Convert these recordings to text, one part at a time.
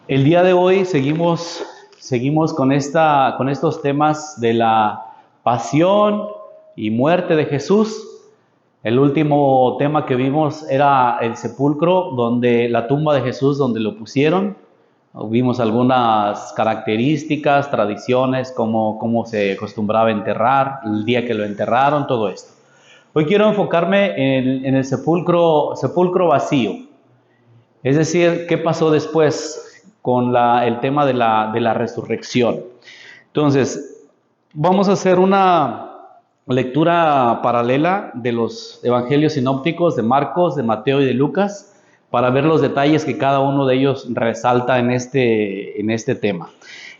El día de hoy seguimos con estos temas de la pasión y muerte de Jesús. El último tema que vimos era el sepulcro, la tumba de Jesús, donde lo pusieron. Vimos algunas características, tradiciones, cómo se acostumbraba a enterrar, el día que lo enterraron, todo esto. Hoy quiero enfocarme en el sepulcro vacío. Es decir, ¿qué pasó después con el tema de la resurrección? Entonces, vamos a hacer una lectura paralela de los evangelios sinópticos de Marcos, de Mateo y de Lucas, para ver los detalles que cada uno de ellos resalta en este tema.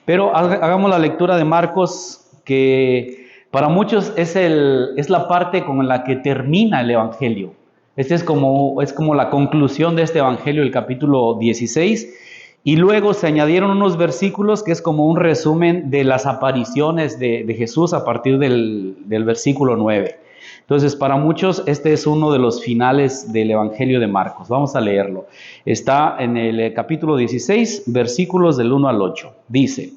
Pero hagamos la lectura de Marcos, que para muchos es la parte con la que termina el evangelio. Este es como la conclusión de este evangelio, el capítulo 16, y luego se añadieron unos versículos que es como un resumen de las apariciones de Jesús a partir del versículo 9. Entonces, para muchos este es uno de los finales del evangelio de Marcos. Vamos a leerlo. Está en el capítulo 16, versículos del 1 al 8. Dice: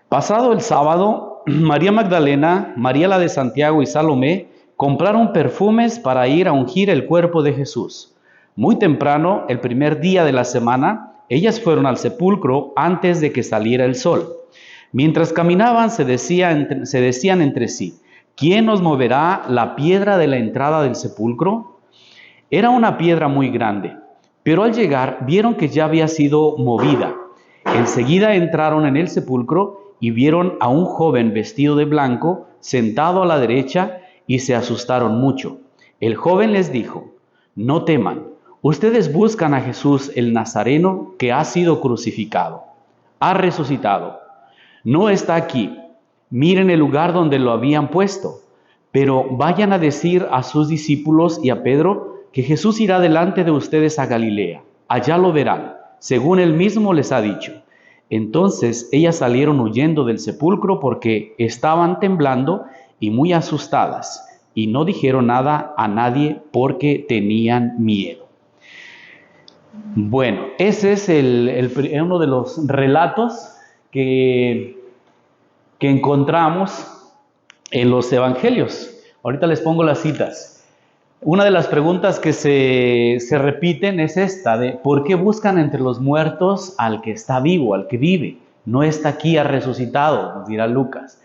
pasado el sábado, María Magdalena, María la de Santiago y Salomé compraron perfumes para ir a ungir el cuerpo de Jesús. Muy temprano, el primer día de la semana, ellas fueron al sepulcro antes de que saliera el sol. Mientras caminaban, se decían entre sí: ¿quién nos moverá la piedra de la entrada del sepulcro? Era una piedra muy grande, pero al llegar vieron que ya había sido movida. Enseguida entraron en el sepulcro y vieron a un joven vestido de blanco sentado a la derecha, y se asustaron mucho. El joven les dijo: no teman, ustedes buscan a Jesús el Nazareno, que ha sido crucificado. Ha resucitado. No está aquí. Miren el lugar donde lo habían puesto. Pero vayan a decir a sus discípulos y a Pedro que Jesús irá delante de ustedes a Galilea. Allá lo verán, según él mismo les ha dicho. Entonces ellas salieron huyendo del sepulcro porque estaban temblando y muy asustadas, y no dijeron nada a nadie porque tenían miedo. Bueno, ese es uno de los relatos que encontramos en los evangelios. Ahorita les pongo las citas. Una de las preguntas que se repiten es esta, de ¿por qué buscan entre los muertos al que está vivo, al que vive? No está aquí, ha resucitado, nos dirá Lucas.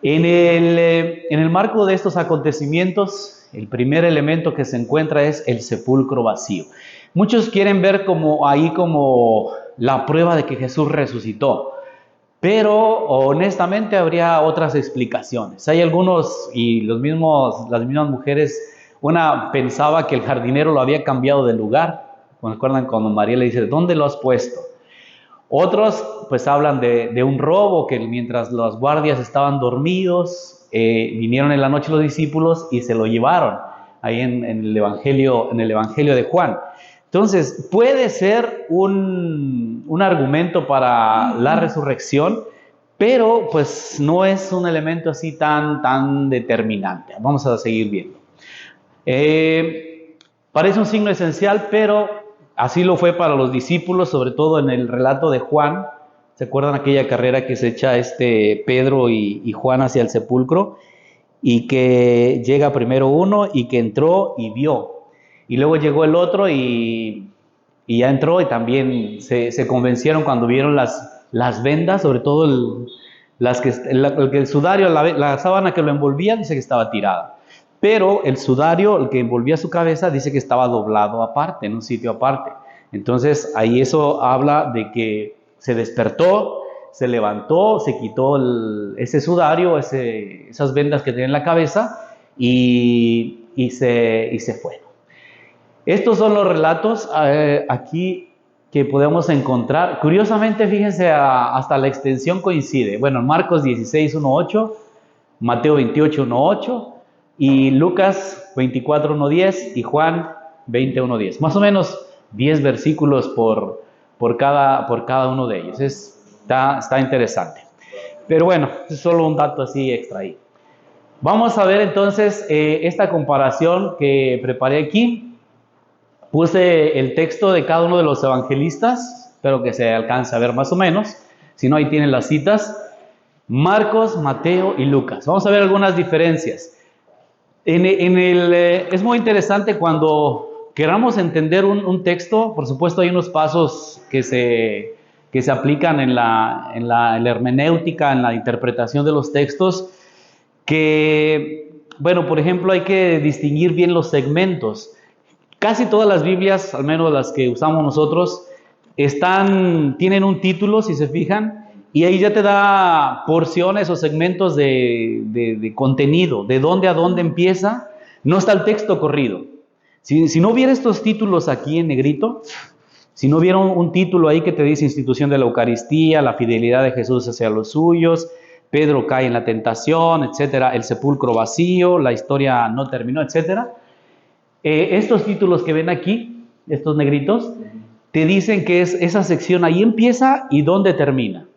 En el marco de estos acontecimientos, el primer elemento que se encuentra es el sepulcro vacío. Muchos quieren ver como la prueba de que Jesús resucitó, pero honestamente habría otras explicaciones. Hay algunos, y las mismas mujeres, una pensaba que el jardinero lo había cambiado de lugar. ¿Recuerdan cuando María le dice: ¿dónde lo has puesto? Otros pues hablan de un robo, que mientras los guardias estaban dormidos, vinieron en la noche los discípulos y se lo llevaron, ahí en el evangelio de Juan. Entonces, puede ser un argumento para la resurrección, pero pues no es un elemento así tan determinante. Vamos a seguir viendo. Parece un signo esencial, pero así lo fue para los discípulos, sobre todo en el relato de Juan. ¿Se acuerdan aquella carrera que se echa Pedro y Juan hacia el sepulcro? Y que llega primero uno y que entró y vio. Y luego llegó el otro y ya entró, y también se convencieron cuando vieron las vendas, sobre todo el sudario, la sábana que lo envolvía, dice que estaba tirada. Pero el sudario, el que envolvía su cabeza, dice que estaba doblado aparte, en un sitio aparte. Entonces, ahí eso habla de que se despertó, se levantó, se quitó ese sudario, esas vendas que tenía en la cabeza, y se fue. Estos son los relatos aquí que podemos encontrar. Curiosamente, fíjense, hasta la extensión coincide. Bueno, Marcos 16, 1:8, Mateo 28, 1:8, y Lucas 24, 1:10 y Juan 20, 1:10. Más o menos 10 versículos por cada uno de ellos. Está interesante. Pero bueno, es solo un dato así extra ahí. Vamos a ver entonces esta comparación que preparé aquí. Puse el texto de cada uno de los evangelistas espero que se alcance a ver más o menos, si no ahí tienen las citas, Marcos, Mateo y Lucas. Vamos a ver algunas diferencias. Es muy interesante cuando queramos entender un texto. Por supuesto hay unos pasos que se aplican en la hermenéutica, en la interpretación de los textos, que, bueno, por ejemplo, hay que distinguir bien los segmentos. Casi todas las Biblias, al menos las que usamos nosotros, tienen un título, si se fijan, y ahí ya te da porciones o segmentos de contenido, de dónde a dónde empieza. No está el texto corrido. Si no hubiera estos títulos aquí en negrito, si no hubiera un título ahí que te dice institución de la Eucaristía, la fidelidad de Jesús hacia los suyos, Pedro cae en la tentación, etcétera, el sepulcro vacío, la historia no terminó, etcétera. Estos títulos que ven aquí, estos negritos, te dicen que es esa sección, ahí empieza y dónde termina.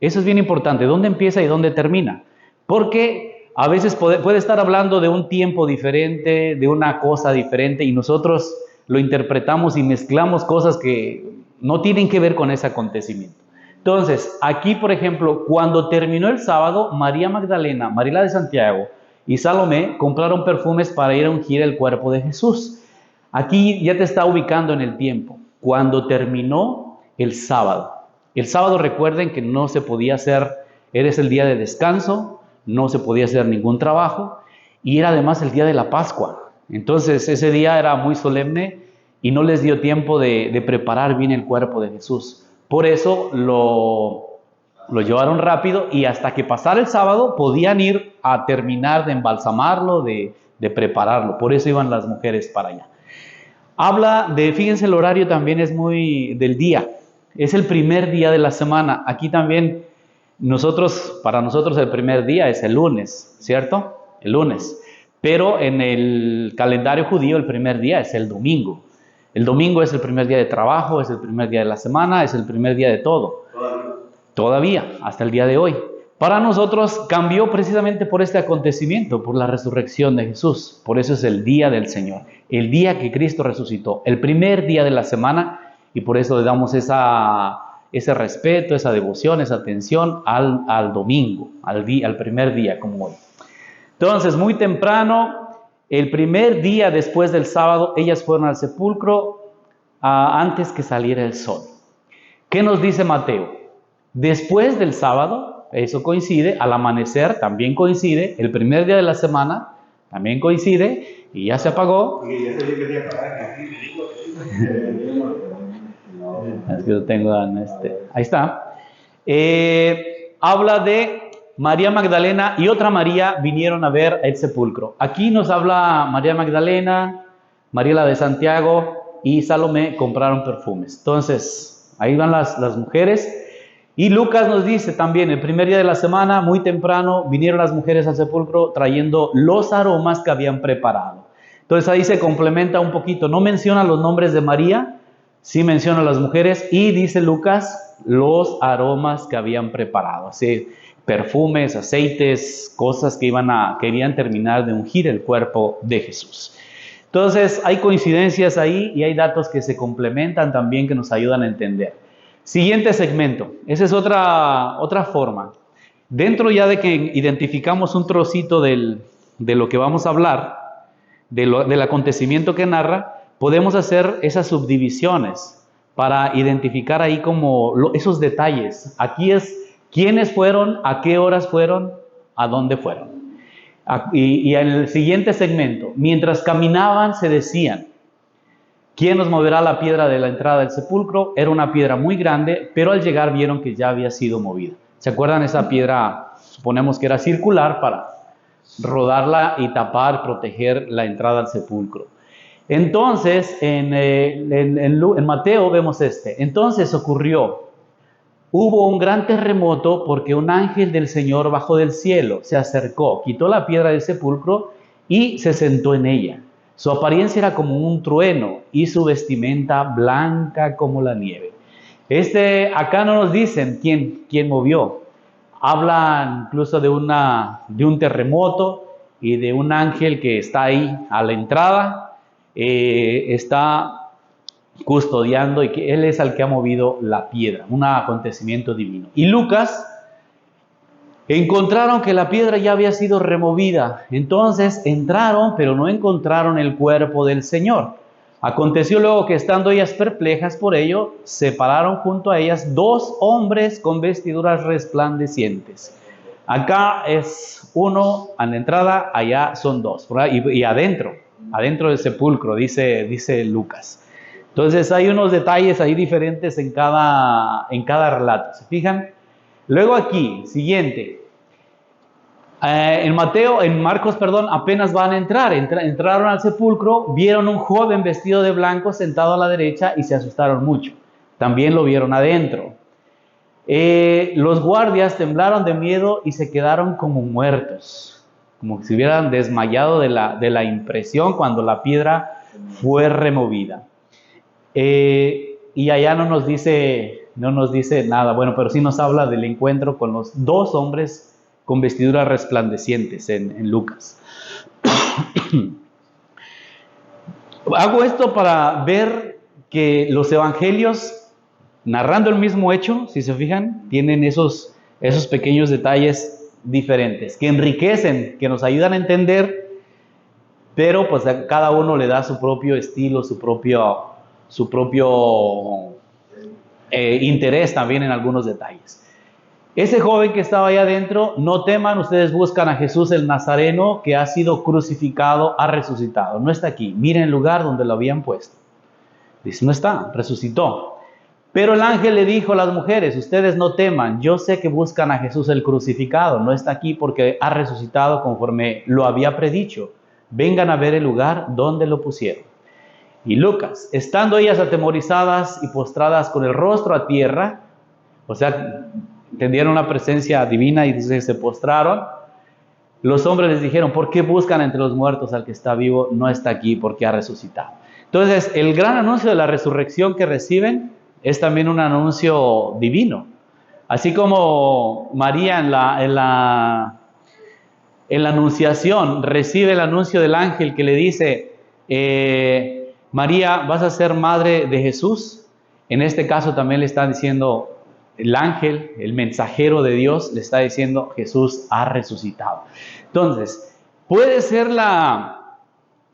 Eso es bien importante, dónde empieza y dónde termina. Porque a veces puede estar hablando de un tiempo diferente, de una cosa diferente, y nosotros lo interpretamos y mezclamos cosas que no tienen que ver con ese acontecimiento. Entonces, aquí, por ejemplo, cuando terminó el sábado, María Magdalena, María de Santiago y Salomé compraron perfumes para ir a ungir el cuerpo de Jesús. Aquí ya te está ubicando en el tiempo. Cuando terminó el sábado. El sábado, recuerden que no se podía hacer, era el día de descanso, no se podía hacer ningún trabajo, y era además el día de la Pascua. Entonces ese día era muy solemne y no les dio tiempo de preparar bien el cuerpo de Jesús. Por eso lo llevaron rápido, y hasta que pasara el sábado podían ir a terminar de embalsamarlo, de prepararlo. Por eso iban las mujeres para allá. Fíjense, el horario también es muy del día. Es el primer día de la semana. Aquí también para nosotros el primer día es el lunes, ¿cierto? El lunes. Pero en el calendario judío el primer día es el domingo. El domingo es el primer día de trabajo, es el primer día de la semana, es el primer día de todo. Todavía, hasta el día de hoy. Para nosotros cambió precisamente por este acontecimiento, por la resurrección de Jesús. Por eso es el día del Señor, el día que Cristo resucitó, el primer día de la semana, y por eso le damos ese respeto, esa devoción, esa atención al domingo, al primer día como hoy. Entonces, muy temprano, el primer día después del sábado, ellas fueron al sepulcro antes que saliera el sol. ¿Qué nos dice Mateo? Después del sábado, eso coincide, al amanecer también coincide, el primer día de la semana también coincide, y ya se apagó. Es que lo tengo ahí está. Habla de María Magdalena y otra María vinieron a ver el sepulcro. Aquí nos habla María Magdalena, María la de Santiago y Salomé compraron perfumes. Entonces, ahí van las mujeres. Y Lucas nos dice también, el primer día de la semana, muy temprano, vinieron las mujeres al sepulcro trayendo los aromas que habían preparado. Entonces ahí se complementa un poquito. No menciona los nombres de María, sí menciona a las mujeres, y dice Lucas los aromas que habían preparado. Así, perfumes, aceites, cosas que querían terminar de ungir el cuerpo de Jesús. Entonces hay coincidencias ahí y hay datos que se complementan también que nos ayudan a entender. Siguiente segmento, esa es otra forma. Dentro ya de que identificamos un trocito de lo que vamos a hablar, del acontecimiento que narra, podemos hacer esas subdivisiones para identificar ahí como esos detalles. Aquí es quiénes fueron, a qué horas fueron, a dónde fueron. Y en el siguiente segmento, mientras caminaban se decían, ¿quién nos moverá la piedra de la entrada del sepulcro? Era una piedra muy grande, pero al llegar vieron que ya había sido movida. ¿Se acuerdan? Esa piedra, suponemos que era circular para rodarla y tapar, proteger la entrada al sepulcro. Entonces, en Mateo vemos entonces ocurrió, hubo un gran terremoto porque un ángel del Señor bajó del cielo, se acercó, quitó la piedra del sepulcro y se sentó en ella. Su apariencia era como un trueno y su vestimenta blanca como la nieve. Acá no nos dicen quién movió. Hablan incluso de un terremoto y de un ángel que está ahí a la entrada. Está custodiando y que Él es el que ha movido la piedra, un acontecimiento divino. Y Lucas encontraron que la piedra ya había sido removida. Entonces entraron, pero no encontraron el cuerpo del Señor. Aconteció luego que estando ellas perplejas por ello, se pararon junto a ellas 2 hombres con vestiduras resplandecientes. Acá es uno a la entrada, allá son 2, y adentro del sepulcro, dice Lucas. Entonces hay unos detalles ahí diferentes en cada relato, ¿se fijan? Luego aquí, siguiente. En Marcos, apenas van a entrar. Entraron al sepulcro, vieron un joven vestido de blanco sentado a la derecha y se asustaron mucho. También lo vieron adentro. Los guardias temblaron de miedo y se quedaron como muertos, como si hubieran desmayado de la impresión cuando la piedra fue removida. Y allá no nos dice nada, bueno, pero sí nos habla del encuentro con los 2 hombres con vestiduras resplandecientes en Lucas. Hago esto para ver que los evangelios, narrando el mismo hecho, si se fijan, tienen esos pequeños detalles diferentes, que enriquecen, que nos ayudan a entender, pero pues a cada uno le da su propio estilo, su propio interés también en algunos detalles. Ese joven que estaba ahí adentro, no teman, ustedes buscan a Jesús el Nazareno, que ha sido crucificado, ha resucitado. No está aquí, miren el lugar donde lo habían puesto. Dice, no está, resucitó. Pero el ángel le dijo a las mujeres, ustedes no teman, yo sé que buscan a Jesús el crucificado, no está aquí porque ha resucitado conforme lo había predicho. Vengan a ver el lugar donde lo pusieron. Y Lucas, estando ellas atemorizadas y postradas con el rostro a tierra, o sea, entendieron la presencia divina y dice, se postraron. Los hombres les dijeron, ¿por qué buscan entre los muertos al que está vivo? No está aquí porque ha resucitado. Entonces, el gran anuncio de la resurrección que reciben es también un anuncio divino. Así como María en la anunciación recibe el anuncio del ángel que le dice, María, vas a ser madre de Jesús. En este caso también le está diciendo el ángel, el mensajero de Dios, le está diciendo Jesús ha resucitado. Entonces, ¿puede ser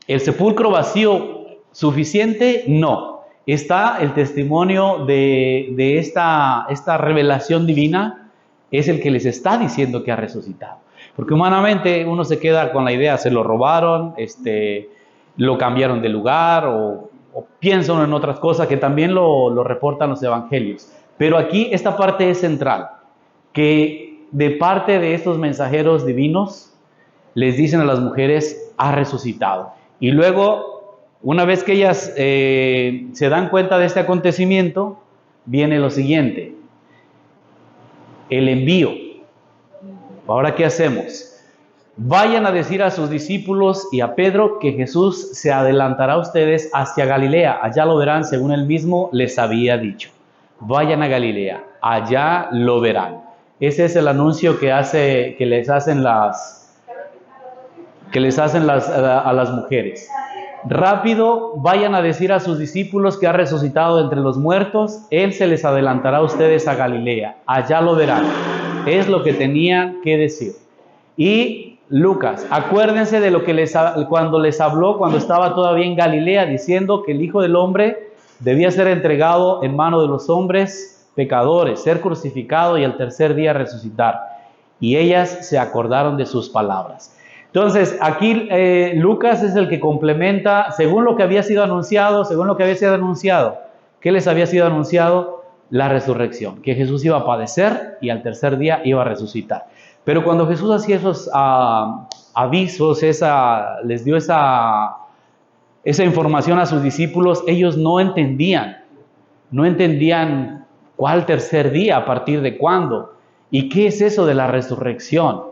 el sepulcro vacío suficiente? No. Está el testimonio de esta revelación divina, es el que les está diciendo que ha resucitado. Porque humanamente uno se queda con la idea, se lo robaron, lo cambiaron de lugar o piensan en otras cosas que también lo reportan los evangelios. Pero aquí esta parte es central, que de parte de estos mensajeros divinos les dicen a las mujeres, ha resucitado. Y luego, una vez que ellas se dan cuenta de este acontecimiento, viene lo siguiente, el envío. Ahora, ¿qué hacemos? Vayan a decir a sus discípulos y a Pedro que Jesús se adelantará a ustedes hacia Galilea. Allá lo verán, según él mismo les había dicho. Vayan a Galilea, allá lo verán. Ese es el anuncio que les hacen a las mujeres. Rápido, vayan a decir a sus discípulos que ha resucitado entre los muertos. Él se les adelantará a ustedes a Galilea, allá lo verán. Es lo que tenían que decir. Y Lucas, acuérdense de lo que cuando les habló, cuando estaba todavía en Galilea, diciendo que el Hijo del Hombre debía ser entregado en mano de los hombres pecadores, ser crucificado y al tercer día resucitar. Y ellas se acordaron de sus palabras. Entonces, aquí Lucas es el que complementa, según lo que había sido anunciado, ¿qué les había sido anunciado? La resurrección, que Jesús iba a padecer y al tercer día iba a resucitar. Pero cuando Jesús hacía esos avisos, les dio esa información a sus discípulos, ellos no entendían cuál tercer día, a partir de cuándo, y qué es eso de la resurrección,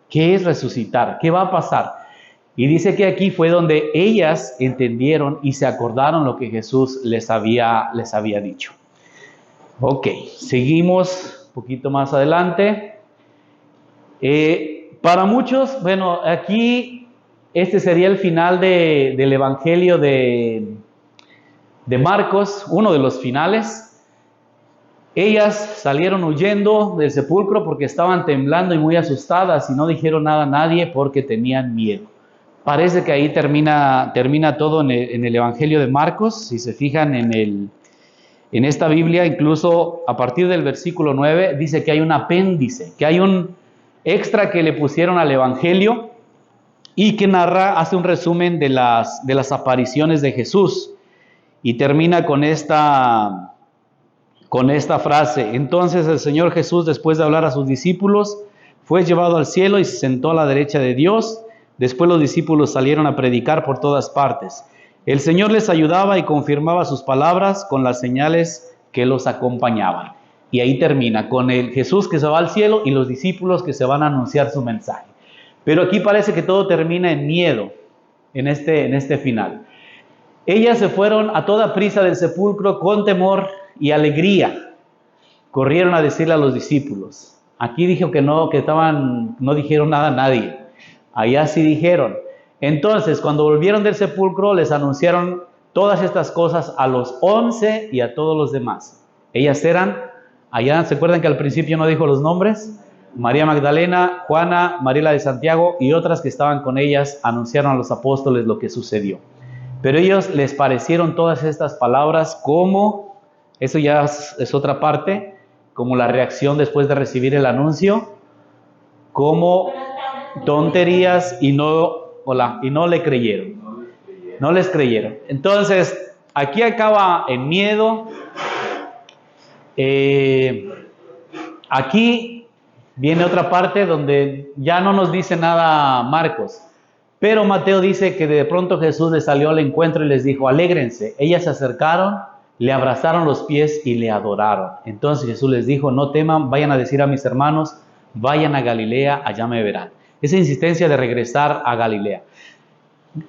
qué es resucitar, qué va a pasar. Y dice que aquí fue donde ellas entendieron y se acordaron lo que Jesús les había dicho. Ok, seguimos un poquito más adelante. Para muchos, bueno, aquí este sería el final del Evangelio de de Marcos, uno de los finales. Ellas salieron huyendo del sepulcro porque estaban temblando y muy asustadas y no dijeron nada a nadie porque tenían miedo. Parece que ahí termina todo en el Evangelio de Marcos. Si se fijan en esta Biblia, incluso a partir del versículo 9, dice que hay un apéndice, que hay un extra que le pusieron al Evangelio y que hace un resumen de las apariciones de Jesús. Y termina con esta frase: entonces el Señor Jesús, después de hablar a sus discípulos, fue llevado al cielo y se sentó a la derecha de Dios. Después los discípulos salieron a predicar por todas partes. El Señor les ayudaba y confirmaba sus palabras con las señales que los acompañaban. Y ahí termina, con el Jesús que se va al cielo y los discípulos que se van a anunciar su mensaje. Pero aquí parece que todo termina en miedo, en este final. Ellas se fueron a toda prisa del sepulcro con temor y alegría. Corrieron a decirle a los discípulos. Aquí dijo que no dijeron nada a nadie. Allá sí dijeron. Entonces, cuando volvieron del sepulcro, les anunciaron todas estas cosas a los 11 y a todos los demás. Ellas eran, allá, ¿se acuerdan que al principio no dijo los nombres? María Magdalena, Juana, Mariela de Santiago y otras que estaban con ellas anunciaron a los apóstoles lo que sucedió. Pero ellos les parecieron todas estas palabras como, eso ya es otra parte, como la reacción después de recibir el anuncio, como tonterías y no le creyeron. No les creyeron. Entonces, aquí acaba en miedo. Aquí viene otra parte donde ya no nos dice nada Marcos. Pero Mateo dice que de pronto Jesús les salió al encuentro y les dijo: alégrense. Ellas se acercaron, le abrazaron los pies y le adoraron. Entonces Jesús les dijo: no teman, vayan a decir a mis hermanos, vayan a Galilea, allá me verán. Esa insistencia de regresar a Galilea.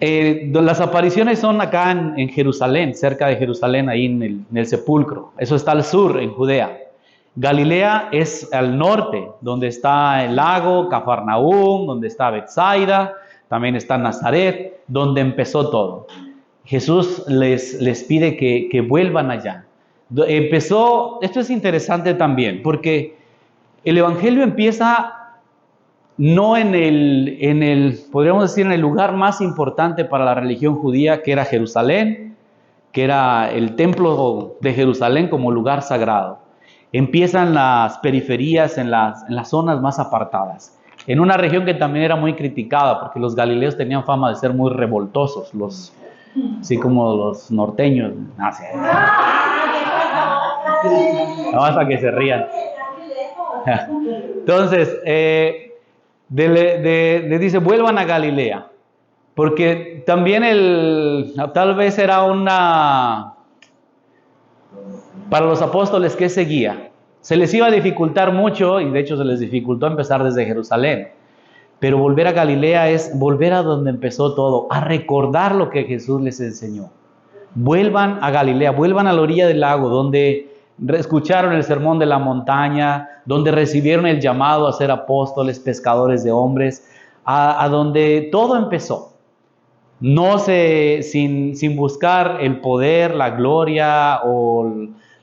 Las apariciones son acá en Jerusalén, cerca de Jerusalén, ahí en el sepulcro. Eso está al sur, en Judea. Galilea es al norte, donde está el lago, Cafarnaúm, donde está Betsaida, también está Nazaret, donde empezó todo. Jesús les pide que vuelvan allá. Esto es interesante también, porque el Evangelio empieza no podríamos decir, en el lugar más importante para la religión judía, que era Jerusalén, que era el templo de Jerusalén como lugar sagrado. Empiezan las periferias, en las zonas más apartadas, en una región que también era muy criticada, porque los galileos tenían fama de ser muy revoltosos, así como los norteños. No, hasta que se rían. Entonces, le dice: vuelvan a Galilea, porque también tal vez era para los apóstoles que seguía. Se les iba a dificultar mucho, y de hecho se les dificultó empezar desde Jerusalén. Pero volver a Galilea es volver a donde empezó todo, a recordar lo que Jesús les enseñó. Vuelvan a Galilea, vuelvan a la orilla del lago, donde escucharon el sermón de la montaña, donde recibieron el llamado a ser apóstoles, pescadores de hombres, a donde todo empezó. Sin buscar el poder, la gloria o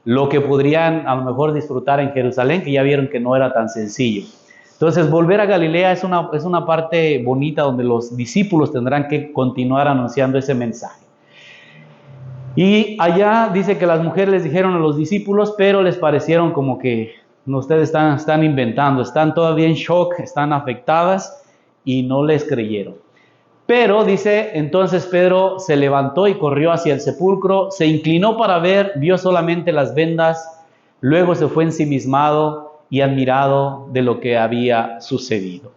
lo que podrían a lo mejor disfrutar en Jerusalén, que ya vieron que no era tan sencillo. Entonces, volver a Galilea es una parte bonita donde los discípulos tendrán que continuar anunciando ese mensaje. Y allá dice que las mujeres les dijeron a los discípulos, pero les parecieron como que ustedes están inventando, están todavía en shock, están afectadas y no les creyeron. Pero dice, entonces Pedro se levantó y corrió hacia el sepulcro, se inclinó para ver, vio solamente las vendas, luego se fue ensimismado y admirado de lo que había sucedido.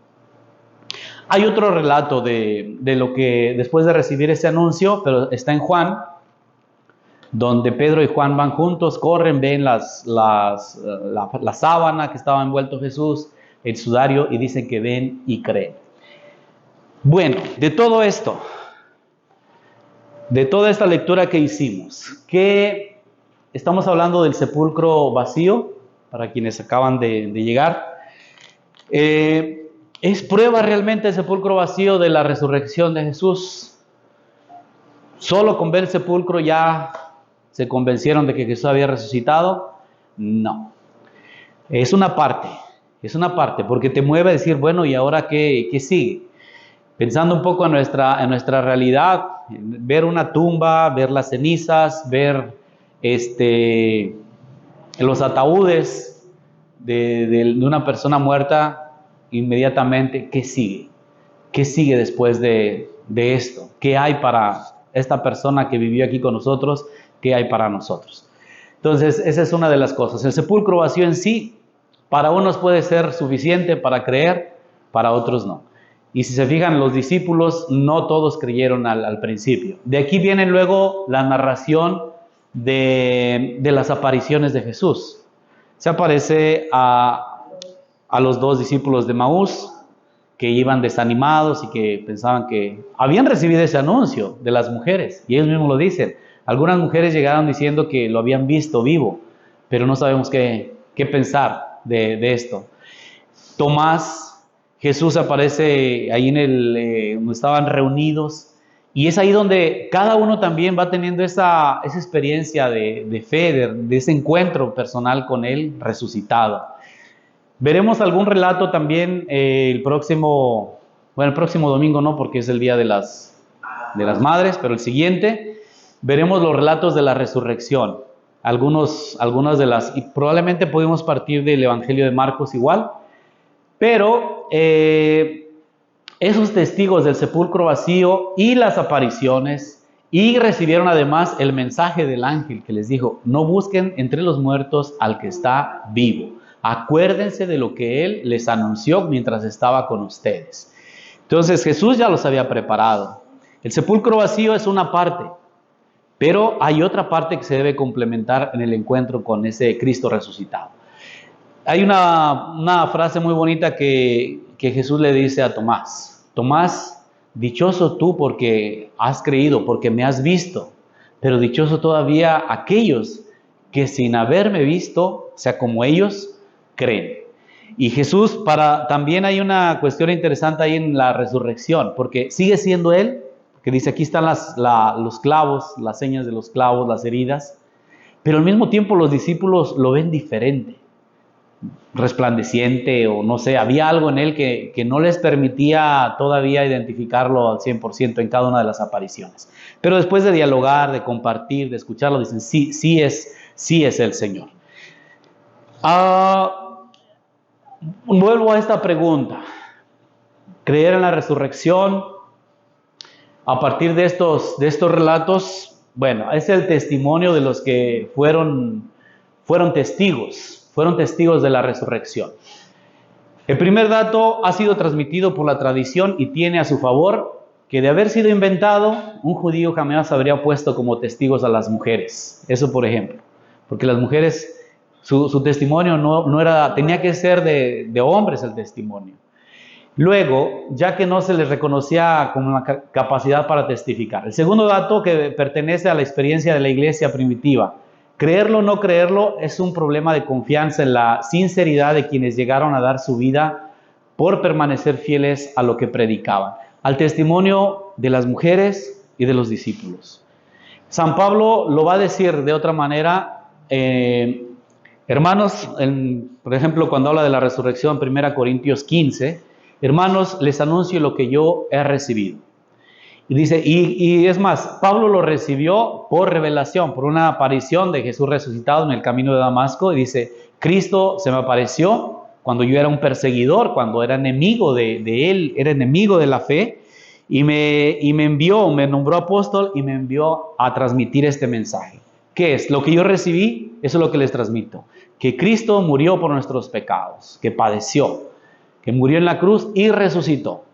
Hay otro relato de lo que después de recibir ese anuncio, pero está en Juan, donde Pedro y Juan van juntos, corren, ven la sábana que estaba envuelto Jesús, el sudario, y dicen que ven y creen. Bueno, de todo esto, de toda esta lectura que hicimos, que estamos hablando del sepulcro vacío, para quienes acaban de llegar, ¿es prueba realmente el sepulcro vacío de la resurrección de Jesús? Solo con ver el sepulcro ya ¿Se convencieron de que Jesús había resucitado? No. Es una parte, porque te mueve a decir, bueno, ¿y ahora qué sigue? Pensando un poco en nuestra realidad, ver una tumba, ver las cenizas, ver los ataúdes de una persona muerta, inmediatamente, ¿qué sigue? ¿Qué sigue después de esto? ¿Qué hay para esta persona que vivió aquí con nosotros? ¿Qué hay para nosotros? Entonces, esa es una de las cosas. El sepulcro vacío en sí, para unos puede ser suficiente para creer, para otros no. Y si se fijan, los discípulos no todos creyeron al principio. De aquí viene luego la narración de las apariciones de Jesús. Se aparece a los dos discípulos de Maús, que iban desanimados y que pensaban que habían recibido ese anuncio de las mujeres, y ellos mismos lo dicen. Algunas mujeres llegaron diciendo que lo habían visto vivo, pero no sabemos qué pensar de esto. Tomás, Jesús aparece ahí donde estaban reunidos, y es ahí donde cada uno también va teniendo esa experiencia de fe, de ese encuentro personal con Él resucitado. Veremos algún relato también el próximo domingo no, porque es el día de las madres, pero el siguiente veremos los relatos de la resurrección. Algunas de las, y probablemente podemos partir del Evangelio de Marcos igual, pero esos testigos del sepulcro vacío y las apariciones, y recibieron además el mensaje del ángel que les dijo, no busquen entre los muertos al que está vivo. Acuérdense de lo que Él les anunció mientras estaba con ustedes. Entonces Jesús ya los había preparado. El sepulcro vacío es una parte, pero hay otra parte que se debe complementar en el encuentro con ese Cristo resucitado. Hay una frase muy bonita que Jesús le dice a Tomás. Tomás, dichoso tú porque has creído, porque me has visto, pero dichoso todavía aquellos que sin haberme visto, o sea, como ellos, creen. Y Jesús, también hay una cuestión interesante ahí en la resurrección, porque sigue siendo Él, que dice aquí están los clavos, las señas de los clavos, las heridas, pero al mismo tiempo los discípulos lo ven diferente, resplandeciente, o no sé, había algo en Él que no les permitía todavía identificarlo al 100% en cada una de las apariciones. Pero después de dialogar, de compartir, de escucharlo, dicen, sí es el Señor. Vuelvo a esta pregunta. Creer en la resurrección a partir de estos relatos, bueno, es el testimonio de los que fueron testigos de la resurrección. El primer dato ha sido transmitido por la tradición y tiene a su favor que de haber sido inventado, un judío jamás habría puesto como testigos a las mujeres. Eso por ejemplo, porque las mujeres, su testimonio no era, tenía que ser de hombres el testimonio. Luego, ya que no se les reconocía como una capacidad para testificar. El segundo dato que pertenece a la experiencia de la iglesia primitiva. Creerlo o no creerlo es un problema de confianza en la sinceridad de quienes llegaron a dar su vida por permanecer fieles a lo que predicaban, al testimonio de las mujeres y de los discípulos. San Pablo lo va a decir de otra manera, hermanos, por ejemplo, cuando habla de la resurrección, 1 Corintios 15, hermanos, les anuncio lo que yo he recibido. Y dice, y es más, Pablo lo recibió por revelación, por una aparición de Jesús resucitado en el camino de Damasco. Y dice, Cristo se me apareció cuando yo era un perseguidor, cuando era enemigo de él, era enemigo de la fe. Y me envió, me nombró apóstol y me envió a transmitir este mensaje. ¿Qué es? Lo que yo recibí, eso es lo que les transmito. Que Cristo murió por nuestros pecados, que padeció, que murió en la cruz y resucitó.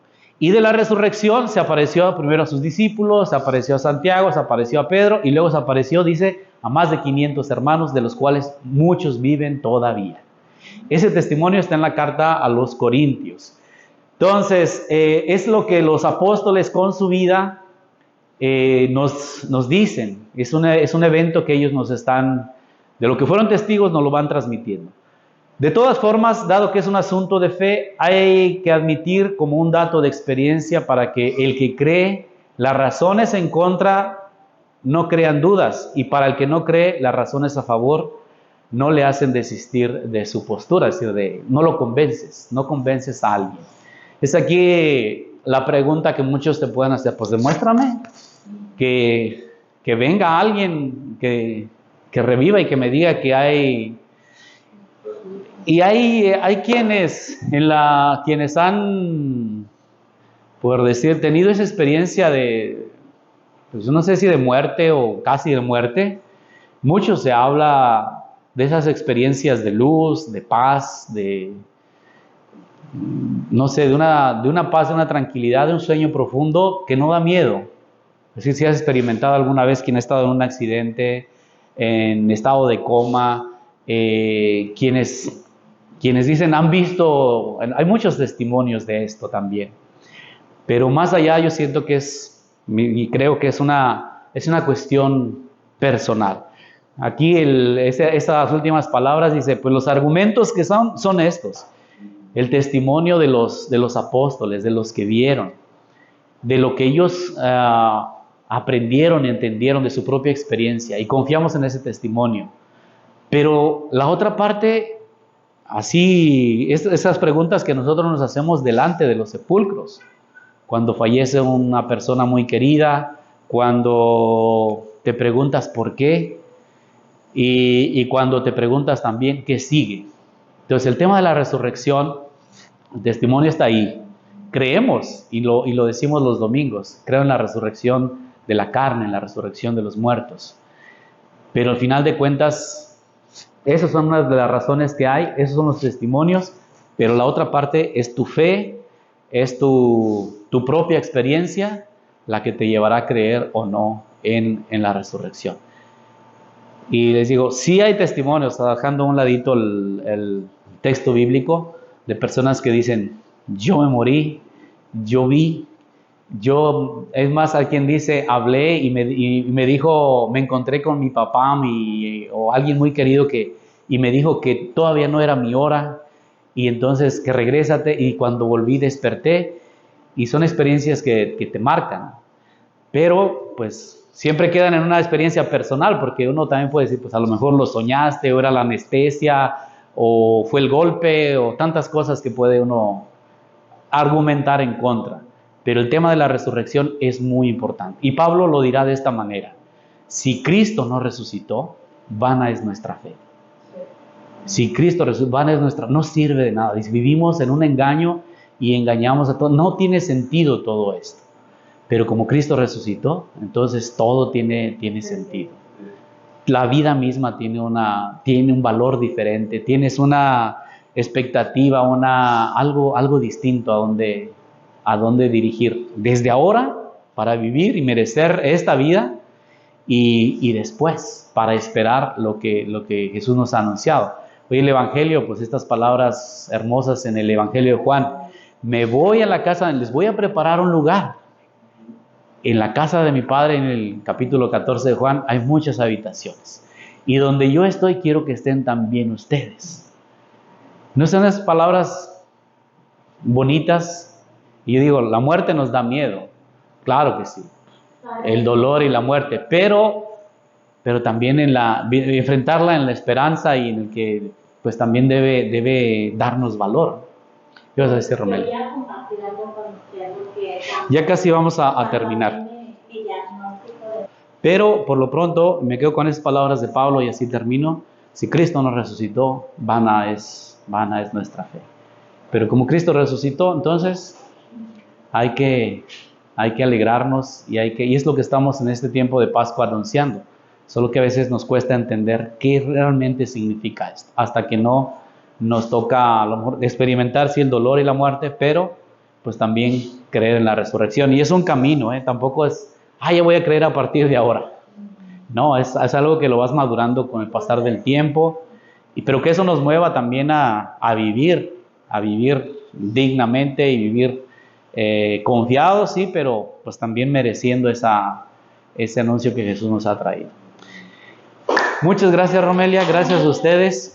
Y de la resurrección se apareció primero a sus discípulos, se apareció a Santiago, se apareció a Pedro y luego se apareció, dice, a más de 500 hermanos, de los cuales muchos viven todavía. Ese testimonio está en la carta a los Corintios. Entonces, es lo que los apóstoles con su vida nos dicen. Es un evento que ellos nos están, de lo que fueron testigos, nos lo van transmitiendo. De todas formas, dado que es un asunto de fe, hay que admitir como un dato de experiencia para que el que cree las razones en contra no crean dudas, y para el que no cree, las razones a favor no le hacen desistir de su postura, es decir, no lo convences, no convences a alguien. Es aquí la pregunta que muchos te pueden hacer, pues demuéstrame que venga alguien que reviva y que me diga que hay... Y hay quienes han, por decir, tenido esa experiencia de, pues no sé si de muerte o casi de muerte. Mucho se habla de esas experiencias de luz, de paz, de, no sé, de una paz, de una tranquilidad, de un sueño profundo que no da miedo. Es decir, si has experimentado alguna vez, quien ha estado en un accidente, en estado de coma, quienes dicen han visto, hay muchos testimonios de esto también. Pero más allá yo siento que y creo que es una cuestión personal. Aquí esas últimas palabras dice, pues los argumentos que son estos. El testimonio de los apóstoles, de los que vieron, de lo que ellos aprendieron y entendieron de su propia experiencia, y confiamos en ese testimonio. Pero la otra parte, así, esas preguntas que nosotros nos hacemos delante de los sepulcros, cuando fallece una persona muy querida, cuando te preguntas por qué, y cuando te preguntas también qué sigue. Entonces el tema de la resurrección, el testimonio está ahí. Creemos, y lo decimos los domingos, creo en la resurrección de la carne, en la resurrección de los muertos. Pero al final de cuentas, esas son unas de las razones que hay, esos son los testimonios, pero la otra parte es tu fe, es tu propia experiencia la que te llevará a creer o no en la resurrección. Y les digo, sí hay testimonios, dejando a un ladito el texto bíblico, de personas que dicen, yo me morí, yo vi, es más, hay quien dice, hablé y me dijo, me encontré con mi papá o alguien muy querido y me dijo que todavía no era mi hora, y entonces que regrésate, y cuando volví desperté, y son experiencias que te marcan, pero pues siempre quedan en una experiencia personal, porque uno también puede decir, pues a lo mejor lo soñaste, o era la anestesia, o fue el golpe, o tantas cosas que puede uno argumentar en contra. Pero el tema de la resurrección es muy importante. Y Pablo lo dirá de esta manera: si Cristo no resucitó, vana es nuestra fe. Si Cristo resucitó, vana es nuestra, no sirve de nada. Vivimos en un engaño y engañamos a todos. No tiene sentido todo esto. Pero como Cristo resucitó, entonces todo tiene sentido. La vida misma tiene un valor diferente. Tienes una expectativa, algo distinto a dónde dirigir desde ahora para vivir y merecer esta vida, y después para esperar lo que Jesús nos ha anunciado. Hoy el Evangelio, pues estas palabras hermosas en el Evangelio de Juan: me voy a la casa, les voy a preparar un lugar. En la casa de mi Padre, en el capítulo 14 de Juan, hay muchas habitaciones. Y donde yo estoy, quiero que estén también ustedes. ¿No son esas palabras bonitas? Y yo digo, la muerte nos da miedo. Claro que sí. El dolor y la muerte. Pero también enfrentarla en la esperanza, y en el que pues también debe darnos valor. ¿Qué vas a decir, Romel? Ya casi vamos a terminar. Pero por lo pronto me quedo con esas palabras de Pablo y así termino. Si Cristo no resucitó, vana es nuestra fe. Pero como Cristo resucitó, entonces hay que alegrarnos, y es lo que estamos en este tiempo de Pascua anunciando. Solo que a veces nos cuesta entender qué realmente significa esto, hasta que no nos toca a lo mejor experimentar sí el dolor y la muerte, pero pues también creer en la resurrección. Y es un camino, tampoco es, ya voy a creer a partir de ahora. No, es algo que lo vas madurando con el pasar del tiempo, pero que eso nos mueva también a vivir dignamente y vivir confiados, sí, pero pues también mereciendo ese anuncio que Jesús nos ha traído. Muchas gracias, Romelia, gracias a ustedes.